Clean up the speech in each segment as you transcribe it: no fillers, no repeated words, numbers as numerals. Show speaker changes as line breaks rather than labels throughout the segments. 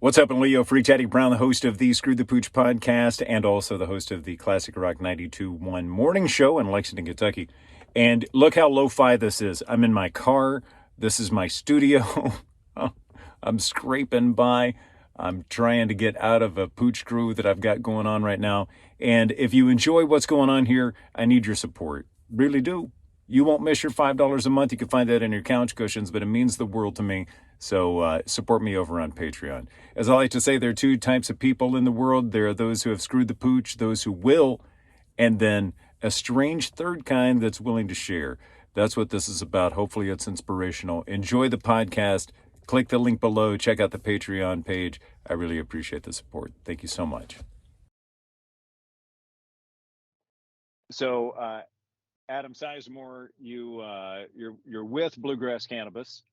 What's up, Leo? Freak Daddy Brown, the host of the Screw the Pooch podcast and also the host of the Classic Rock 92.1 morning show in Lexington, Kentucky. And look how lo-fi this is. I'm in my car. This is my studio. I'm scraping by. I'm trying to get out of a pooch groove that I've got going on right now. And if you enjoy what's going on here, I need your support. Really do. You won't miss your $5 a month. You can find that in your couch cushions, but it means the world to me. So support me over on Patreon. As I like to say, there are two types of people in the world. There are those who have screwed the pooch, those who will, and then a strange third kind that's willing to share. That's what this is about. Hopefully it's inspirational. Enjoy the podcast. Click the link below. Check out the Patreon page. I really appreciate the support. Thank you so much.
So, Adam Sizemore, you're with Bluegrass Cannabis,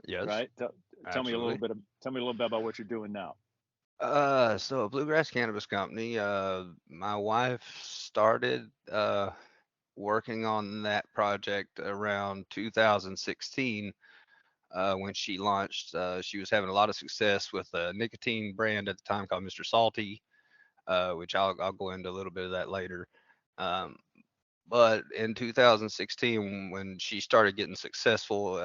Yes,
right? Tell me a little
absolutely.
bit about what you're doing now.
So Bluegrass Cannabis Company, my wife started working on that project around 2016 when she launched. She was having a lot of success with a nicotine brand at the time called Mr. Salty, which I'll go into a little bit of that later. Um, but in 2016, when she started getting successful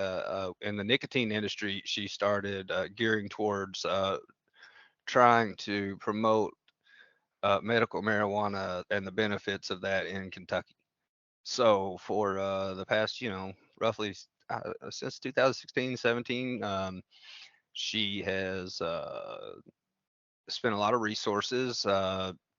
in the nicotine industry, she started gearing towards trying to promote medical marijuana and the benefits of that in Kentucky. So for the past, roughly since 2016, 17, she has spent a lot of resources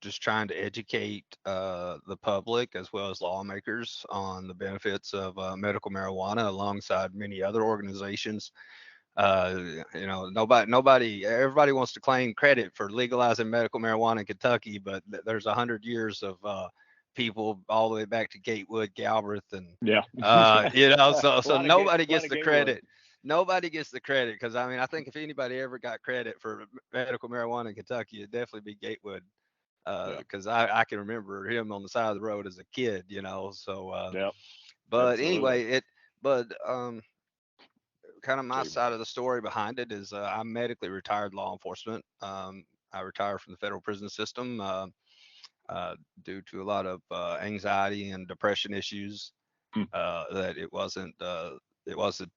just trying to educate the public as well as lawmakers on the benefits of medical marijuana alongside many other organizations. Everybody wants to claim credit for legalizing medical marijuana in Kentucky, but there's 100 years of people all the way back to Gatewood, Galbraith, and
Yeah.
so
A lot of
nobody gets the
Gatewood.
credit. Nobody gets the credit because I mean I think if anybody ever got credit for medical marijuana in Kentucky, it'd definitely be Gatewood
Yeah.
because I can remember him on the side of the road as a kid, So,
Yeah.
but
Absolutely.
anyway, but kind of my
Okay.
side of the story behind it is I'm medically retired law enforcement. I retired from the federal prison system due to a lot of anxiety and depression issues.
Hmm.
That it wasn't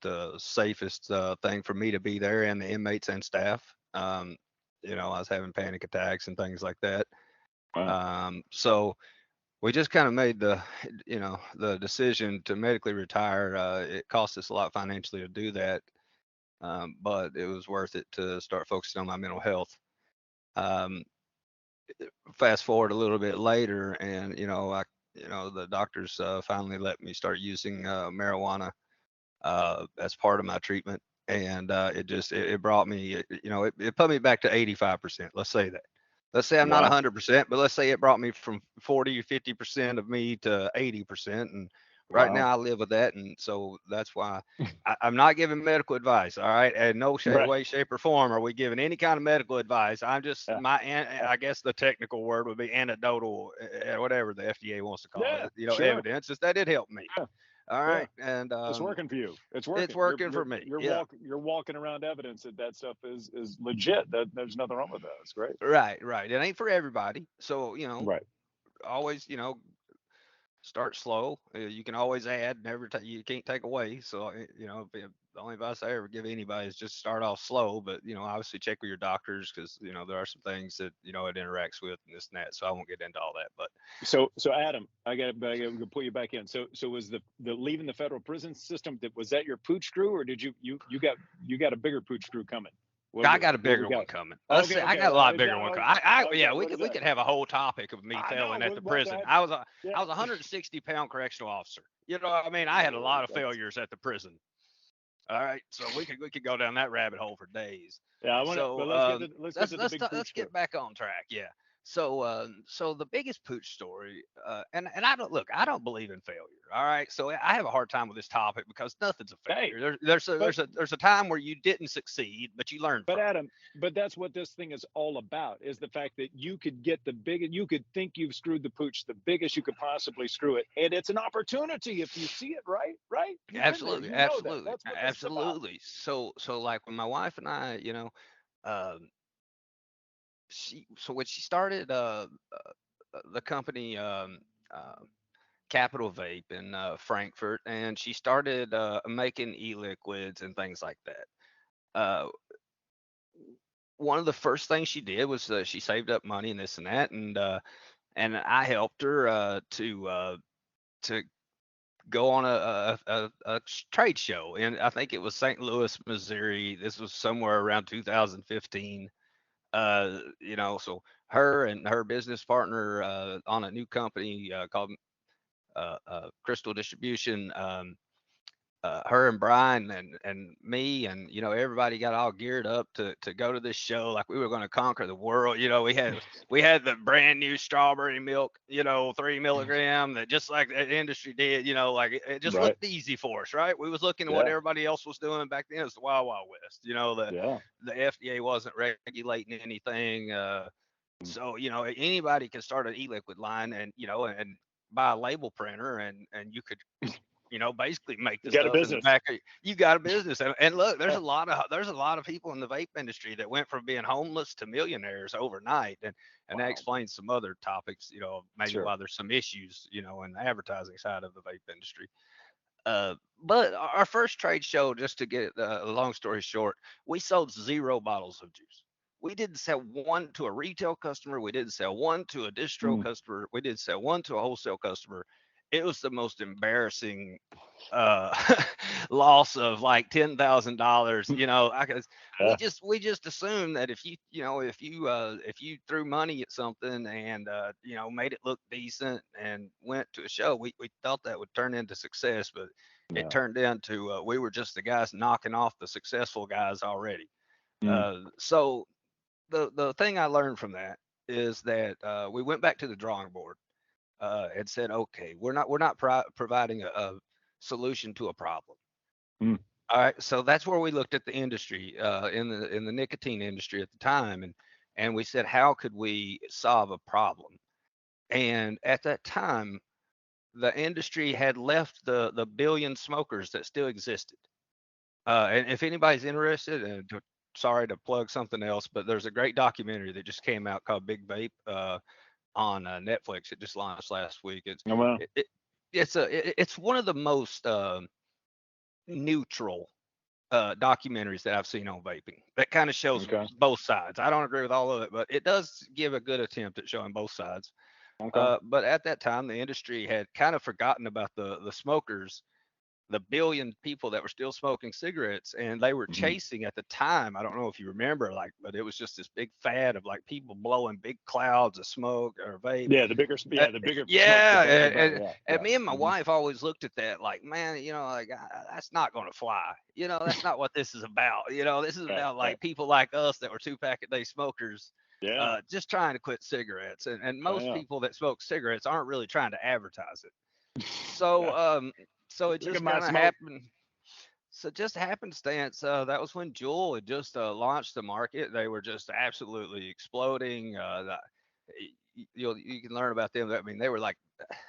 the safest thing for me to be there and the inmates and staff. I was having panic attacks and things like that.
Wow.
So we just kind of made the decision to medically retire. It cost us a lot financially to do that, but it was worth it to start focusing on my mental health. Um, Fast forward a little bit later, and the doctors finally let me start using marijuana as part of my treatment, and it brought me, it put me back to 85%. Let's say that. Let's say I'm not
Wow.
100%, but let's say it brought me from 40 or 50% of me to 80%. And right
Wow.
now I live with that. And so that's why I'm not giving medical advice. All right. And no
Right.
way, shape, or form are we giving any kind of medical advice. I'm just,
Yeah.
I guess the technical word would be anecdotal, whatever the FDA wants to call
Yeah.
it,
Sure.
evidence, just that it helped me.
Yeah.
All
Yeah.
right. And
It's working for you. It's
it's
working.
working for me. Yeah.
You're walking around evidence that stuff is legit. That there's nothing wrong with that. It's great.
Right. Right. It ain't for everybody. So,
Right.
always, start slow. You can always add, never you can't take away. So the only advice I ever give anybody is just start off slow. But obviously check with your doctors because there are some things that it interacts with and this and that. So I won't get into all that. But
So Adam, I got to put you back in. So was the leaving the federal prison system, was that your pooch crew, or did you got a bigger pooch crew coming?
I got a
What we
bigger one
got?
coming. Let's
Okay,
see, I
okay.
got a lot bigger one coming. Yeah,
Okay.
we
What is
could we
that?
could have a whole topic of me
I know.
failing at the
Well,
prison.
that,
I
yeah.
was a 160-pound correctional officer. I mean, I had a lot of
That's,
failures at the prison. All right, so we could go down that rabbit hole for days.
yeah. I want to,
So
but let's get to the big
let's
pooch crew.
get back on track. Yeah. So the biggest pooch story, and I don't believe in failure. All right, so I have a hard time with this topic because nothing's a
Hey,
failure.
but
There's a time where you didn't succeed, but you learned
But
from it.
Adam, but that's what this thing is all about, is the fact that you could get you could think you've screwed the pooch the biggest you could possibly screw it. And it's an opportunity if you see it right, right? You've been there.
Absolutely,
You know that.
absolutely,
That's what this is about.
absolutely. So like when my wife and I, um, so when she started the company Capital Vape in Frankfurt, and she started making e-liquids and things like that. Uh, One of the first things she did was she saved up money and this and that, and I helped her to go on a trade show, and I think it was St. Louis, Missouri. This was somewhere around 2015. So her and her business partner on a new company called Crystal Distribution. Her and Brian and me and everybody got all geared up to go to this show like we were going to conquer the world. We had the brand new strawberry milk, 3 milligram, that just like the industry did. Like it just
Right.
looked easy for us, right? We was looking at what
Yeah.
everybody else was doing back then. It was the Wild Wild West.
Yeah.
The FDA wasn't regulating anything. So anybody could start an e-liquid line and buy a label printer and you could basically make
You
the
got a
stuff in the
business.
back of you got a business. And look, there's a lot of people in the vape industry that went from being homeless to millionaires overnight, and that
Wow.
explains some other topics, maybe
Sure.
why there's some issues, in the advertising side of the vape industry. But our first trade show, just to get a long story short, we sold 0 bottles of juice. We didn't sell one to a retail customer. We didn't sell one to a distro
Mm.
customer. We didn't sell one to a wholesale customer. It was the most embarrassing uh loss of like $10,000. I guess we
Yeah.
just assumed that if you threw money at something and made it look decent and went to a show, we thought that would turn into success, but it
Yeah.
turned into we were just the guys knocking off the successful guys already.
Mm.
So the thing I learned from that is that we went back to the drawing board and said, okay, we're not providing a solution to a problem.
Mm.
All right, so that's where we looked at the industry in the nicotine industry at the time, and we said, how could we solve a problem? And at that time, the industry had left the billion smokers that still existed. And if anybody's interested, and sorry to plug something else, but there's a great documentary that just came out called Big Vape on Netflix. It just launched last week.
Oh, well.
It's one of the most neutral documentaries that I've seen on vaping. That kind of shows
Okay.
both sides. I don't agree with all of it, but it does give a good attempt at showing both sides.
Okay.
But at that time, the industry had kind of forgotten about the smokers, the billion people that were still smoking cigarettes, and they were
Mhm.
chasing at the time. I don't know if you remember, like, but it was just this big fad of like people blowing big clouds of smoke or vape.
Yeah.
Uh,
The bigger smoke,
yeah,
the better.
and,
Yeah.
and
Yeah.
me and my
Mhm.
wife always looked at that like, man, like that's not going to fly. That's not what this is about. This is
Right.
about
Right.
like people like us that were 2 pack a day smokers,
Yeah.
just trying to quit cigarettes. And
Yeah.
most
Yeah.
people that smoke cigarettes aren't really trying to advertise it. So,
Yeah.
so it
Look at
just
my
kind of
smoke.
happened. So just happenstance, that was when Juul had just launched the market. They were just absolutely exploding. You can learn about them. I mean, they were like,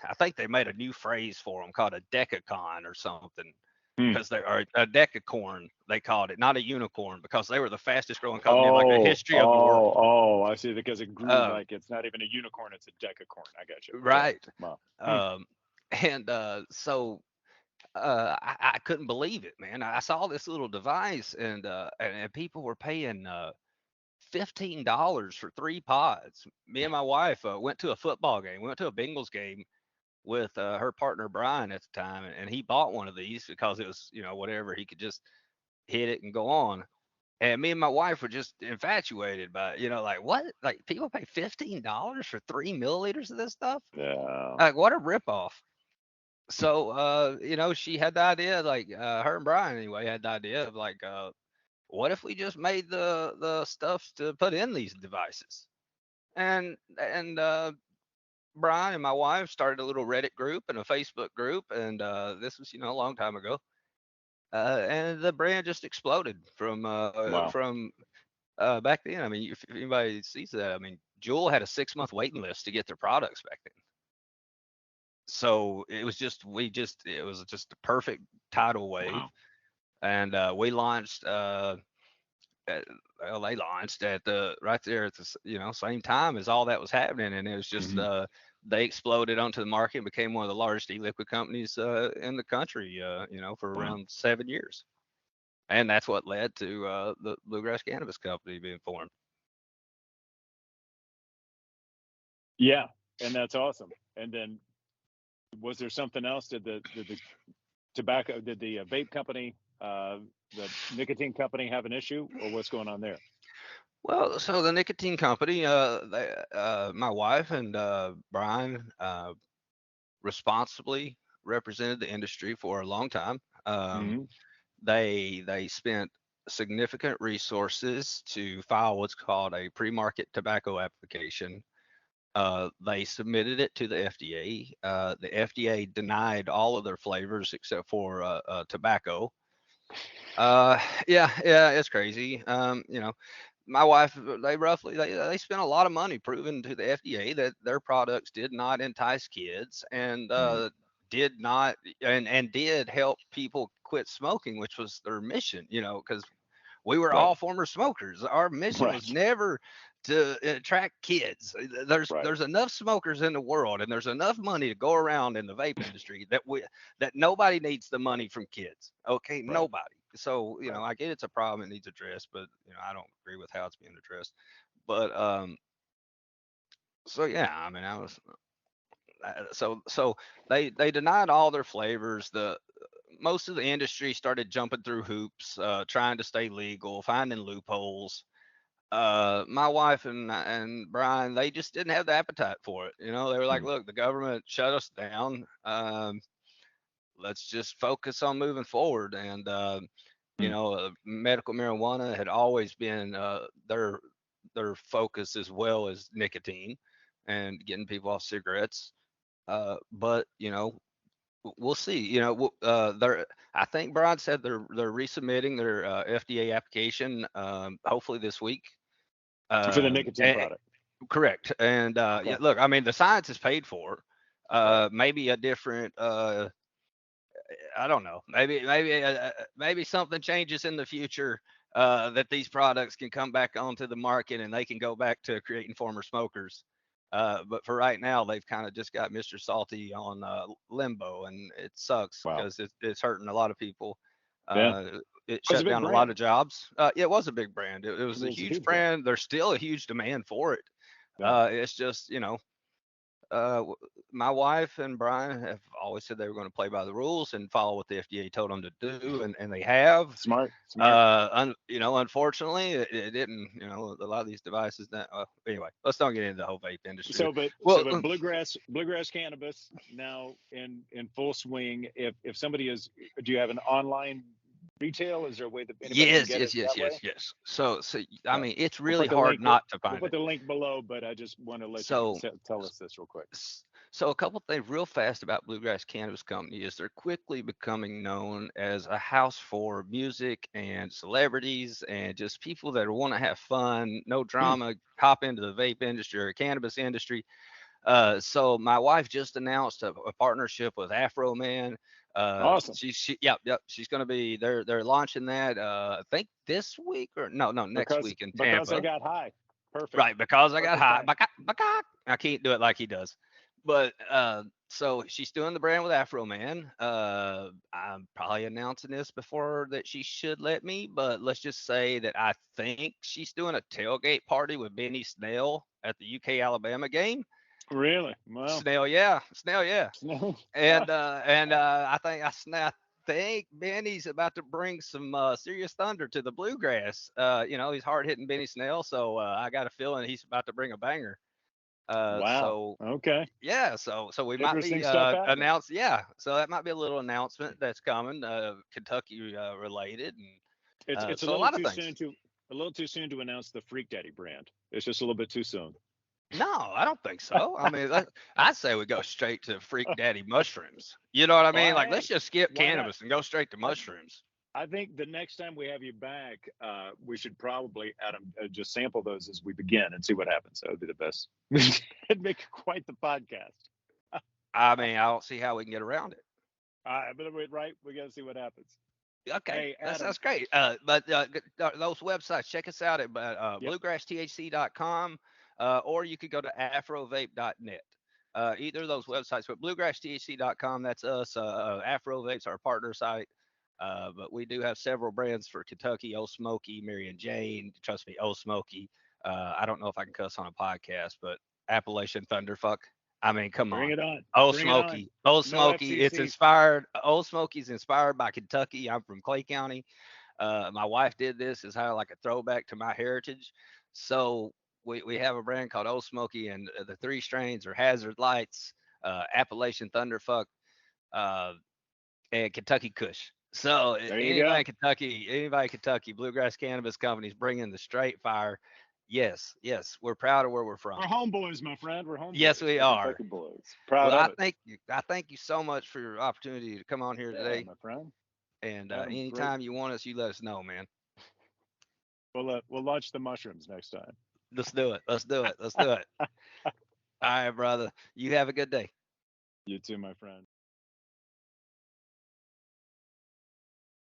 I think they made a new phrase for them called a decacorn or something,
Mm.
because they are a decacorn. They called it, not a unicorn, because they were the fastest growing company in like the
Oh.
history of the
Oh.
world.
Oh. I see. Because it grew
Uh,
like it's not even a unicorn; it's a decacorn. I got you. Yeah.
right.
Wow. Mm.
Um, and so I couldn't believe it, man. I saw this little device, and people were paying $15 for 3 pods. Me and my wife went to a football game. We went to a Bengals game with her partner Brian at the time, and he bought one of these because it was whatever, he could just hit it and go on. And me and my wife were just infatuated by it. Like, what? Like, people pay $15 for 3 milliliters of this stuff?
Yeah.
Like, what a ripoff. So she had the idea, like her and Brian anyway had the idea of like what if we just made the stuff to put in these devices? And Brian and my wife started a little Reddit group and a Facebook group, and this was a long time ago. And the brand just exploded
Wow.
from back then. I mean, if anybody sees that, I mean, Juul had a 6 month waiting list to get their products back then. So it was just it was just a perfect tidal wave,
Wow.
and we launched well, they launched at the right there at the same time as all that was happening, and it was just they exploded onto the market and became one of the largest e-liquid companies in the country. For around 7 years, and that's what led to the Bluegrass Cannabis Company being formed.
Yeah, and that's awesome. And then, was there something else? Did the tobacco, did the vape company, the nicotine company have an issue, or what's going on there?
Well, so the nicotine company, my wife and Brian responsibly represented the industry for a long time. They spent significant resources to file what's called a pre-market tobacco application. They submitted it to the FDA. The FDA denied all of their flavors except for tobacco. Yeah, it's crazy. My wife, they spent a lot of money proving to the FDA that their products did not entice kids and did not and did help people quit smoking, which was their mission. Because we were all former smokers. Our mission was never to attract kids. There's enough smokers in the world, and there's enough money to go around in the vape industry that nobody needs the money from kids. Okay, nobody. So I get it's a problem, it needs addressed, but I don't agree with how it's being addressed. But so yeah, I mean, I was so they denied all their flavors. Most of the industry started jumping through hoops, trying to stay legal, finding loopholes. My wife and Brian, they just didn't have the appetite for it. They were like, look, the government shut us down. Let's just focus on moving forward. And medical marijuana had always been their focus, as well as nicotine and getting people off cigarettes. But we'll see. I think Brian said they're resubmitting their FDA application hopefully this week
for the nicotine product.
Correct. And yeah, look, I mean, the science is paid for. Maybe a different I don't know. Maybe something changes in the future that these products can come back onto the market and they can go back to creating former smokers. But for right now, they've kind of just got Mr. Salty on limbo, and it sucks because it's hurting a lot of people. It shut down a lot of jobs. Yeah, it was a big brand. It was a huge brand. There's still a huge demand for it. It's just, my wife and Brian have always said they were going to play by the rules and follow what the FDA told them to do, and they have.
Smart.
Unfortunately, it didn't. A lot of these devices. Anyway, let's not get into the whole vape industry.
So, but bluegrass cannabis now in full swing. If somebody is, do you have an online retail? Is there a way that anybody can get it that way?
Yes. So I mean, it's really hard not to find it.
We'll put the link below, but I just want to let you tell us this real quick.
So a couple things real fast about Bluegrass Cannabis Company is they're quickly becoming known as a house for music and celebrities and just people that want to have fun, no drama, hop into the vape industry or cannabis industry. So my wife just announced a partnership with Afro Man.
Awesome.
She's going to be they're launching that I think this week or next week in Tampa.
Because I got high. Perfect.
Right, because I got high. I can't do it like he does. But so she's doing the brand with Afro Man. I'm probably announcing this before that she should let me, but let's just say that I think she's doing a tailgate party with Benny Snell at the UK Alabama game.
Really? Wow.
Snell, yeah. And I think Benny's about to bring some serious thunder to the bluegrass. He's hard hitting Benny Snell, so I got a feeling he's about to bring a banger.
Wow. Okay.
Yeah. So we might be announced. Yeah. So that might be a little announcement that's coming, Kentucky related, and
it's a little too soon to announce the Freak Daddy brand. It's just a little bit too soon.
No, I don't think so. I mean, I'd say we go straight to Freak Daddy mushrooms. You know what I mean? Like, let's just skip cannabis and go straight to mushrooms.
I think the next time we have you back, we should probably, Adam, just sample those as we begin and see what happens. That would be the best. It'd make quite the podcast.
I mean, I don't see how we can get around it.
But right, we got to see what happens.
Okay,
Hey,
that
Adam.
sounds great. Those websites, check us out at
Yep.
bluegrassthc.com, or you could go to afrovape.net. Either of those websites, but bluegrassthc.com, that's us. Afrovape's our partner site. But we do have several brands for Kentucky, Old Smoky, Mary and Jane. Trust me, Old Smoky. I don't know if I can cuss on a podcast, but Appalachian Thunderfuck. I mean, come
Bring
on.
it on.
Old
Bring it on.
Smoky, Old
No
Smoky. It's
FCC.
inspired. Old Smoky's inspired by Kentucky. I'm from Clay County. My wife did this as how like a throwback to my heritage. So we have a brand called Old Smoky, and the three strains are Hazard Lights, Appalachian Thunderfuck, uh, and Kentucky Kush. So
There you go.
anybody in Kentucky, Bluegrass Cannabis Company's bringing the straight fire. Yes, we're proud of where we're from.
We're homeboys, my friend. We're homeboys.
Yes, we
We're
are.
Kentucky boys. Proud
Well,
of
I
it.
thank you so much for your opportunity to come on here
Yeah,
today.
my friend.
And
Adam,
anytime you want us, you let us know, man.
We'll launch the mushrooms next time.
Let's do it. Let's do it. All right, brother. You have a good day.
You too, my friend.